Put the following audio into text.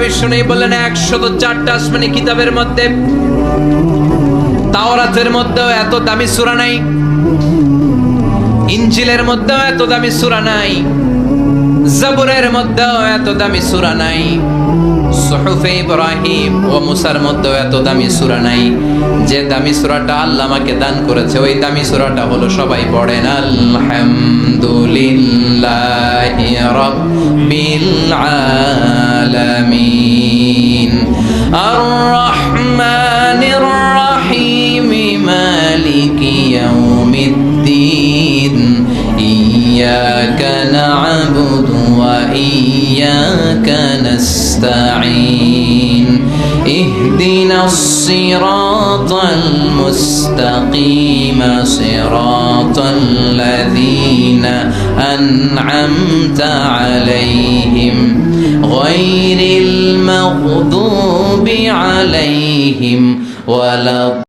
বিষ্ণু বললেন 104টা আসমানি কিতাবের মধ্যে তাওরাতের মধ্যেও এত দামি সূরা নাই, ইনজিলের মধ্যেও এত দামি সূরা নাই, জাবুরের মধ্যেও এত দামি সূরা নাই, সুহুফে ইব্রাহিম ও মুসার মধ্যেও এত দামি সূরা নাই। যে দামি সূরাটা আল্লাহ আমাকে দান করেছে ওই দামি সূরাটা হলো, সবাই পড়েন আলহামদুলিল্লাহি রাব্বিল আলামিন আর রহমানির রহিম মালিকি ইয়াউমিদ্দিন ইয়্যাকা না'বুদু ওয়া ইয়্যাকা নাস্তাঈন ইহদিনাস সিরাতাল মুস্তাকিম সিরাতাল লাযীনা আন'আমতা আলাইহিম গায়রিল মাগদুবি আলাইহিম ওয়ালা